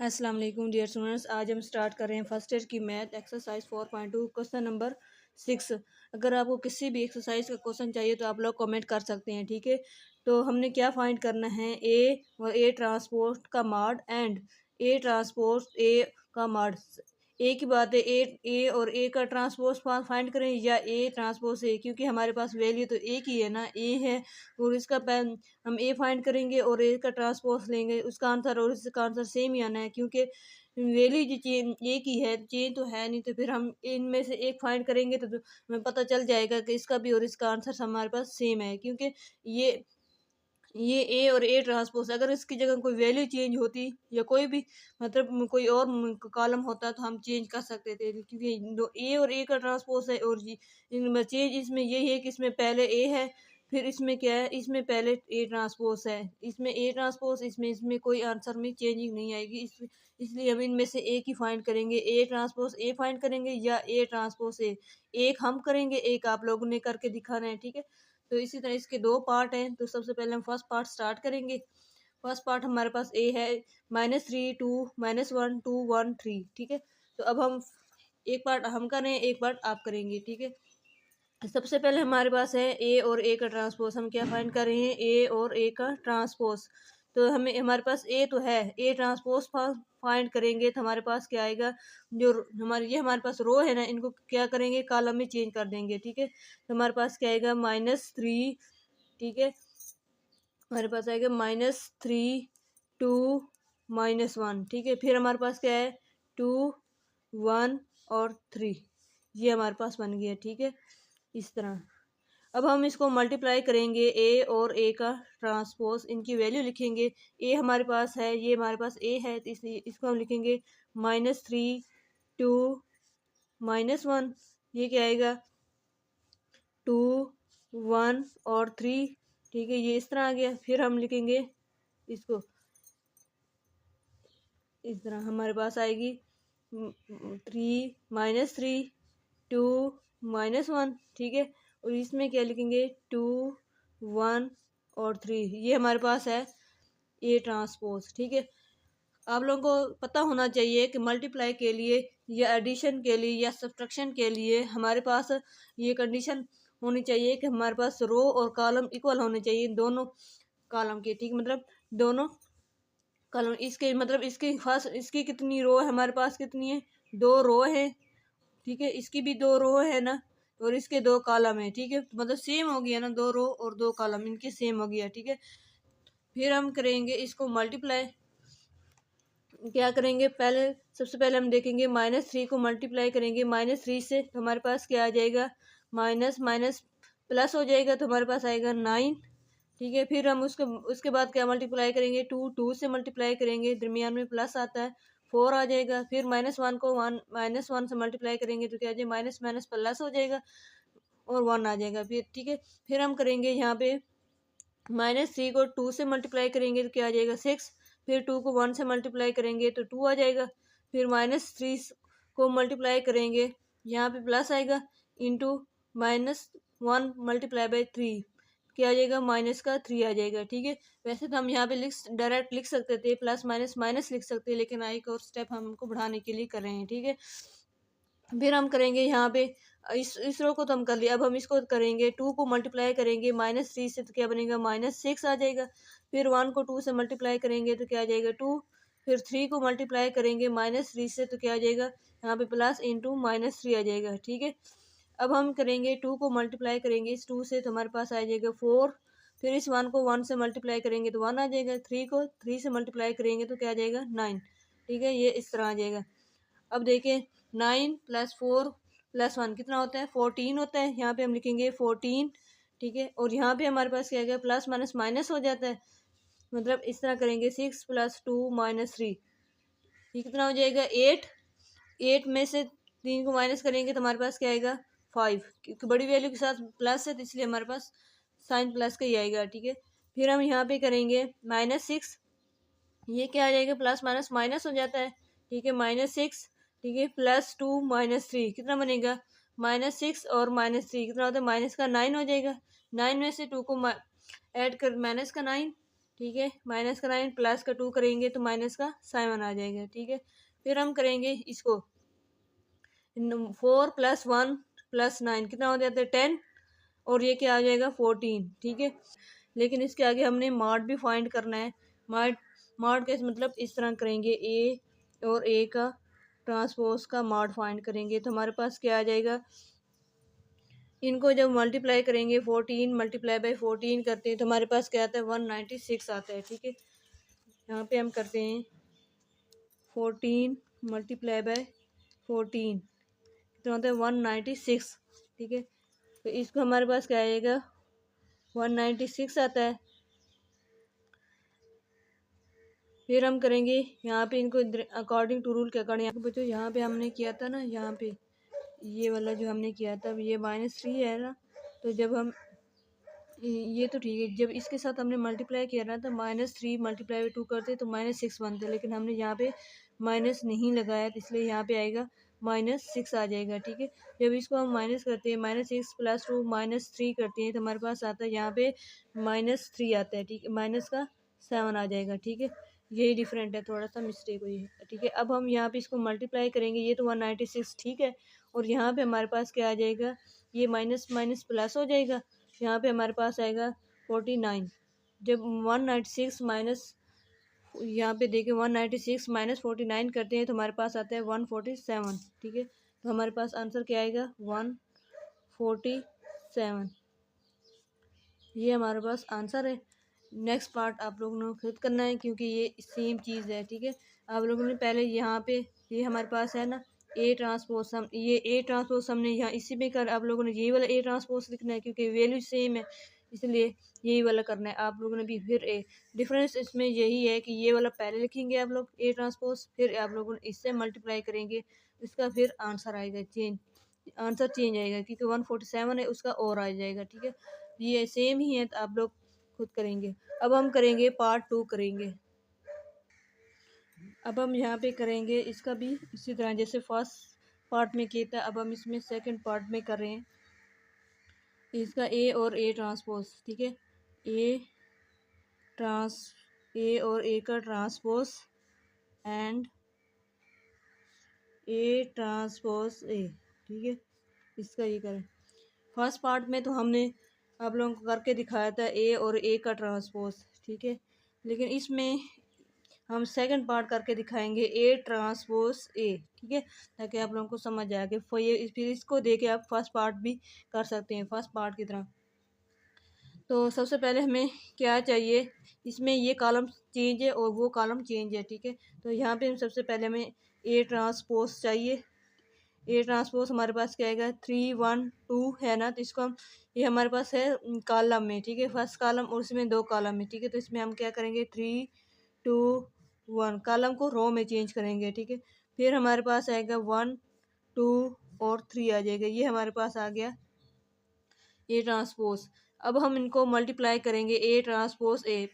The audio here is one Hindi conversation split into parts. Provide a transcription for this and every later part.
अस्सलाम वालेकुम डियर स्टूडेंट्स। आज हम स्टार्ट कर रहे हैं फर्स्ट ईयर की मैथ एक्सरसाइज 4.2 क्वेश्चन नंबर 6। अगर आपको किसी भी एक्सरसाइज का क्वेश्चन चाहिए तो आप लोग कमेंट कर सकते हैं, ठीक है। तो हमने क्या फाइंड करना है, ए और ए ट्रांसपोर्ट का मॉड एंड ए ट्रांसपोर्ट ए का मॉड। ए की बात है, ए और ए का ट्रांसपोज फाइंड करें या ए ट्रांसपोज ए, क्योंकि हमारे पास वैल्यू तो ए की है ना, ए है। और इसका हम ए फाइंड करेंगे और ए का ट्रांसपोज लेंगे, उसका आंसर और इसका आंसर सेम ही आना है, क्योंकि वैल्यू जो चेन ए की है, चेन तो है नहीं। तो फिर हम इनमें से एक फाइंड करेंगे तो हमें पता चल जाएगा कि इसका भी और इसका आंसर हमारे पास सेम है, क्योंकि ये ये ए और ए ट्रांसपोज, अगर इसकी जगह कोई वैल्यू चेंज होती या कोई भी मतलब कोई और कॉलम होता तो हम चेंज कर सकते थे, क्योंकि दो ए और ए का ट्रांसपोज है। और इनमें चेंज इसमें यही है कि इसमें पहले ए है, फिर इसमें क्या है, इसमें पहले ए ट्रांसपोज है, इसमें ए ट्रांसपोज, इसमें इसमें कोई आंसर में चेंजिंग नहीं आएगी। इसलिए हम इनमें से एक ही फाइंड करेंगे, ए ट्रांसपोज ए फाइंड करेंगे या ए ट्रांसपोज ए। एक हम करेंगे, एक आप लोगों ने करके दिखाना है, ठीक है। तो इसी तरह इसके दो पार्ट हैं। तो सबसे पहले हम फर्स्ट पार्ट स्टार्ट करेंगे। फर्स्ट पार्ट हमारे पास ए है -3 2 -1 2 1 3, ठीक है। तो अब हम एक पार्ट हम करें, एक पार्ट आप करेंगे, ठीक है। सबसे पहले हमारे पास है ए और ए का ट्रांसपोज। हम क्या फाइंड कर रहे हैं, ए और ए का ट्रांसपोज। तो हमें हमारे पास ए तो है, ए ट्रांसपोज फाइंड करेंगे तो हमारे पास क्या आएगा, जो हमारे पास रो है ना, इनको क्या करेंगे, कॉलम में चेंज कर देंगे, ठीक है। तो हमारे पास क्या आएगा, -3, ठीक है। हमारे पास आएगा -3 2 -1, ठीक है। फिर हमारे पास क्या है, 2 1 और 3, ये हमारे पास बन गया, ठीक है। इस तरह अब हम इसको मल्टीप्लाई करेंगे, ए और ए का ट्रांसपोज, इनकी वैल्यू लिखेंगे। ए हमारे पास है, ये हमारे पास ए है, तो इसलिए इसको हम लिखेंगे -3 2 -1, ये क्या आएगा 2 1 और 3, ठीक है। ये इस तरह आ गया। फिर हम लिखेंगे इसको इस तरह, हमारे पास आएगी 3 2 -1, ठीक है। और इसमें क्या लिखेंगे, 2 1 और 3, ये हमारे पास है ए ट्रांसपोज, ठीक है। आप लोगों को पता होना चाहिए कि मल्टीप्लाई के लिए या एडिशन के लिए या सब्ट्रैक्शन के लिए हमारे पास ये कंडीशन होनी चाहिए कि हमारे पास रो और कॉलम इक्वल होने चाहिए, दोनों कॉलम के, ठीक। मतलब दोनों कॉलम, इसके मतलब इसकी फर्स्ट, इसकी कितनी रो है, हमारे पास कितनी है, 2 रो है, ठीक है। इसकी भी 2 रो है ना, और इसके 2 कॉलम है, ठीक है। तो मतलब सेम हो गया ना, 2 रो और 2 कॉलम इनके सेम हो गया, ठीक है। फिर हम करेंगे इसको मल्टीप्लाई। क्या करेंगे, पहले सबसे पहले हम देखेंगे -3 को मल्टीप्लाई करेंगे -3 से, तो हमारे पास क्या आ जाएगा, माइनस माइनस प्लस हो जाएगा, तो हमारे पास आएगा 9, ठीक है। फिर हम उसके बाद क्या मल्टीप्लाई करेंगे, 2 से मल्टीप्लाई करेंगे, दरमियान में प्लस आता है, 4 आ जाएगा। फिर -1 को -1 से मल्टीप्लाई करेंगे तो क्या आ जाएगा, माइनस माइनस प्लस हो जाएगा और 1 आ जाएगा, फिर ठीक है। फिर हम करेंगे यहाँ पे -3 को 2 से मल्टीप्लाई करेंगे तो क्या आ जाएगा 6। फिर 2 को 1 से मल्टीप्लाई करेंगे तो 2 आ जाएगा। फिर -3 को मल्टीप्लाई करेंगे, यहाँ पे प्लस आएगा, इंटू -1 मल्टीप्लाई बाई 3, क्या आ जाएगा, माइनस का 3 आ जाएगा, ठीक है। वैसे तो हम यहाँ पे डायरेक्ट लिख सकते थे, प्लस माइनस माइनस लिख सकते हैं, लेकिन एक और स्टेप हमको बढ़ाने के लिए कर रहे हैं, ठीक है। फिर हम करेंगे यहाँ पे इस रो को तो हम कर लिया, अब हम इसको करेंगे, 2 को मल्टीप्लाई करेंगे -3 से तो क्या बनेगा, -6 आ जाएगा। फिर 1 को 2 से मल्टीप्लाई करेंगे तो क्या आ जाएगा 2। फिर 3 को मल्टीप्लाई करेंगे -3 से तो क्या आ जाएगा, यहाँ पे प्लस इंटू -3 आ जाएगा, ठीक है। अब हम करेंगे 2 को मल्टीप्लाई करेंगे इस 2 से, तो हमारे पास आ जाएगा 4। फिर इस 1 को 1 से मल्टीप्लाई करेंगे तो 1 आ जाएगा। 3 को 3 से मल्टीप्लाई करेंगे तो क्या आ जाएगा 9, ठीक है। ये इस तरह आ जाएगा। अब देखें, 9 + 4 + 1 कितना होता है, 14 होता है। यहाँ पे हम लिखेंगे 14, ठीक है। और यहाँ पे हमारे पास क्या गया, प्लस माइनस माइनस हो जाता है, मतलब इस तरह करेंगे 6 + 2 - 3, ये कितना हो जाएगा 8। 8 में से 3 को माइनस करेंगे तो हमारे पास क्या आएगा 5, क्योंकि बड़ी वैल्यू के साथ प्लस है तो इसलिए हमारे पास साइन प्लस का ही आएगा, ठीक है। फिर हम यहाँ पे करेंगे -6, ये क्या आ जाएगा, प्लस माइनस माइनस हो जाता है, ठीक है। -6, ठीक है, +2 - 3 कितना बनेगा, -6 और -3 कितना होता है, माइनस का 9 हो जाएगा। 9 में से 2 को ऐड कर, माइनस का 9, ठीक है। माइनस का 9 प्लस का 2 करेंगे तो माइनस का 7 आ जाएगा, ठीक है। फिर हम करेंगे इसको 4 + 1 + 9 कितना हो जाता है 10, और ये क्या आ जाएगा 14, ठीक है। लेकिन इसके आगे हमने मॉड भी फाइंड करना है। मॉड मॉड का मतलब इस तरह करेंगे, ए और ए का ट्रांसपोज का मॉड फाइंड करेंगे तो हमारे पास क्या आ जाएगा, इनको जब मल्टीप्लाई करेंगे 14 × 14 करते हैं तो हमारे पास क्या आता है 196 आता है, ठीक है। यहाँ पे हम करते हैं 14 × 14 कितना होता है 196, ठीक है। तो इसको हमारे पास क्या आएगा 196 आता है। फिर हम करेंगे यहाँ पे इनको अकॉर्डिंग टू रूल के अकॉर्डिंग, यहाँ पे बच्चों यहाँ पे हमने किया था ना, यहाँ पे ये वाला जो हमने किया था ये -3 है ना, तो जब हम ये तो ठीक है, जब इसके साथ हमने मल्टीप्लाई किया ना तो -3 × 2 करते तो -6 बनते, लेकिन हमने यहाँ पे माइनस नहीं लगाया तो इसलिए यहाँ पे आएगा -6 आ जाएगा, ठीक है। जब इसको हम माइनस करते हैं -6 + 2 -3 करते हैं तो हमारे पास आता है यहाँ पे -3 आता है, ठीक है। माइनस का 7 आ जाएगा, ठीक है। यही डिफरेंट है, थोड़ा सा मिस्टेक हुई है, ठीक है। अब हम यहाँ पे इसको मल्टीप्लाई करेंगे, ये तो 196, ठीक है। और यहाँ पे हमारे पास क्या आ जाएगा, ये माइनस माइनस प्लस हो जाएगा, यहाँ पे हमारे पास आएगा 49। जब 196 माइनस, यहाँ पे देखिए 196 - 49 करते हैं तो हमारे पास आता है 147, ठीक है। तो हमारे पास आंसर क्या आएगा 147, ये हमारे पास आंसर है। नेक्स्ट पार्ट आप लोगों ने खुद करना है क्योंकि ये सेम चीज़ है, ठीक है। आप लोगों ने पहले यहाँ पे ये हमारे पास है ना ए ट्रांसपोज, हम ये ए ट्रांसपोज हमने यहाँ इसी में कर, आप लोगों ने यही वाला ए ट्रांसपोज लिखना है क्योंकि वैल्यू सेम है, इसलिए यही वाला करना है आप लोगों ने भी। फिर ए डिफरेंस इसमें यही है कि ये वाला पहले लिखेंगे आप लोग ए ट्रांसपोज, फिर आप लोगों ने इससे मल्टीप्लाई करेंगे, इसका फिर आंसर आएगा चेंज, आंसर चेंज आएगा क्योंकि 147 है उसका और आ जाएगा, ठीक है। ये सेम ही है तो आप लोग खुद करेंगे। अब हम करेंगे पार्ट 2 करेंगे। अब हम यहाँ पे करेंगे इसका भी इसी तरह जैसे फर्स्ट पार्ट में किया था, अब हम इसमें सेकंड पार्ट में कर रहे हैं इसका ए और ए ट्रांसपोज, ठीक है। ए ट्रांस ए और ए का transpose and A transpose A, ठीक है। इसका ये करें। फर्स्ट पार्ट में तो हमने आप लोगों को करके दिखाया था ए और ए का ट्रांसपोज, ठीक है। लेकिन इसमें हम सेकंड पार्ट करके दिखाएंगे ए ट्रांसपोज ए, ठीक है, ताकि आप लोगों को समझ आए कि फिर इसको देके आप फर्स्ट पार्ट भी कर सकते हैं फर्स्ट पार्ट की तरह। तो सबसे पहले हमें क्या चाहिए, इसमें ये कॉलम चेंज है और वो कॉलम चेंज है, ठीक है। तो यहाँ पे हम सबसे पहले हमें ए ट्रांसपोज चाहिए। ए ट्रांसपोज हमारे पास क्या आएगा 3 1 2 है ना, तो इसको हम ये हमारे पास है कॉलम में, ठीक है, फर्स्ट कॉलम और उसमें 2 कॉलम है, ठीक है। तो इसमें हम क्या करेंगे 3 2 1 कॉलम को रो में चेंज करेंगे, ठीक है। फिर हमारे पास आएगा 1 2 और 3 आ जाएगा, ये हमारे पास आ गया ए ट्रांसपोज। अब हम इनको मल्टीप्लाई करेंगे A transpose A.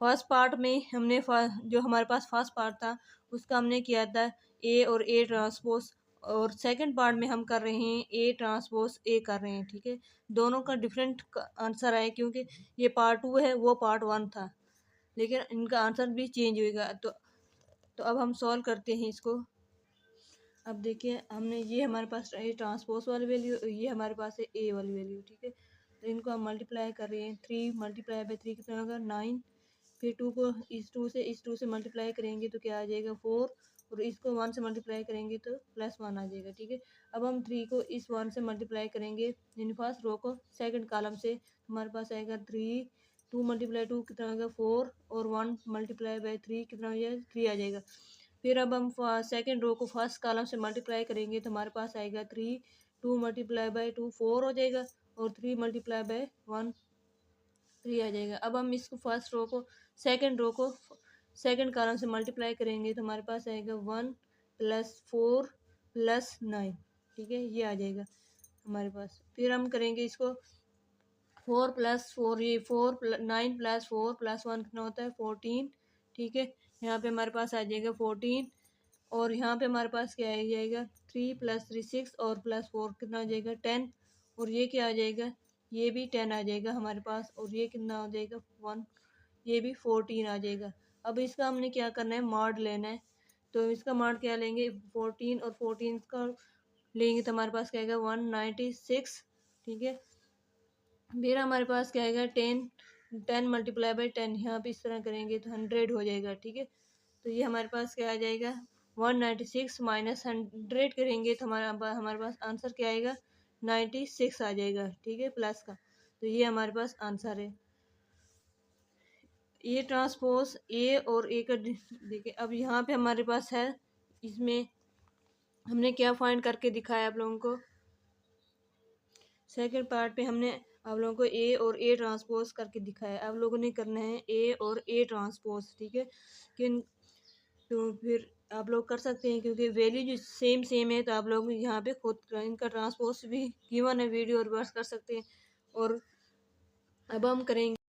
First part में हमने जो हमारे पास फर्स्ट पार्ट था उसका हमने किया था ए और ए ट्रांसपोज, और सेकंड पार्ट में हम कर रहे हैं ए ट्रांसपोज ए कर रहे हैं, ठीक है। दोनों का डिफरेंट आंसर आए क्योंकि ये पार्ट 2 है वो पार्ट 1 था, लेकिन इनका आंसर भी चेंज होएगा। तो अब हम सॉल्व करते हैं इसको। अब देखिए हमने ये हमारे पास ए ट्रांसपोज वाली वैल्यू, ये हमारे पास है ए वाली वैल्यू, ठीक है। तो इनको हम मल्टीप्लाई कर रहे हैं 3 × 3 कितना होगा 9, फिर 2 को इस टू से मल्टीप्लाई करेंगे तो क्या आ जाएगा 4, और इसको 1 से मल्टीप्लाई करेंगे तो +1 आ जाएगा, ठीक है। अब हम 3 को इस 1 से मल्टीप्लाई करेंगे यानी फर्स्ट रो को सेकंड कॉलम से, हमारे पास आएगा 3, 2 × 2 कितना होगा 4, और 1 × 3 कितना हो जाएगा 3 आ जाएगा। फिर अब हम सेकंड रो को फर्स्ट कॉलम से मल्टीप्लाई करेंगे तो हमारे पास आएगा 3, 2 × 2 4 हो जाएगा, और 3 × 1 3 आ जाएगा। अब हम इसको फर्स्ट रो को सेकंड रो को सेकंड कॉलम से मल्टीप्लाई करेंगे तो हमारे पास आएगा 1 + 4 + 9, ठीक है, ये आ जाएगा हमारे पास। फिर हम करेंगे इसको 4 + 4, ये 9 + 4 + 1 कितना होता है 14, ठीक है। यहाँ पे हमारे पास आ जाएगा 14, और यहाँ पे हमारे पास क्या आ जाएगा 3 + 3 6, और +4 कितना आ जाएगा 10, और ये क्या आ जाएगा ये भी 10 आ जाएगा हमारे पास, और ये कितना हो जाएगा 1, ये भी 14 आ जाएगा। अब इसका हमने क्या करना है, मॉड लेना है। तो इसका मॉड क्या लेंगे, 14 और 14 का लेंगे तो हमारे पास क्या आएगा 196, ठीक है। फिर हमारे पास क्या आएगा 10 मल्टीप्लाई बाई 10, यहाँ पे इस तरह करेंगे तो 100 हो जाएगा, ठीक है। तो ये हमारे पास क्या आ जाएगा 196 माइनस 100 करेंगे तो हमारे पास आंसर क्या आएगा 96 आ जाएगा, ठीक है, प्लस का। तो ये हमारे पास आंसर है। ए ट्रांसपोज ए और ए का देखिए अब यहाँ पे हमारे पास है, इसमें हमने क्या फाइंड करके दिखाया आप लोगों को, सेकंड पार्ट पे हमने आप लोगों को ए और ए ट्रांसपोज करके दिखाया। आप लोगों ने करना है ए और ए ट्रांसपोज, ठीक है। किन तो फिर आप लोग कर सकते हैं क्योंकि वैल्यू जो सेम सेम है, तो आप लोग यहाँ पे खुद इनका ट्रांसपोज भी गिवन है वीडियो और वर्स कर सकते हैं। और अब हम करेंगे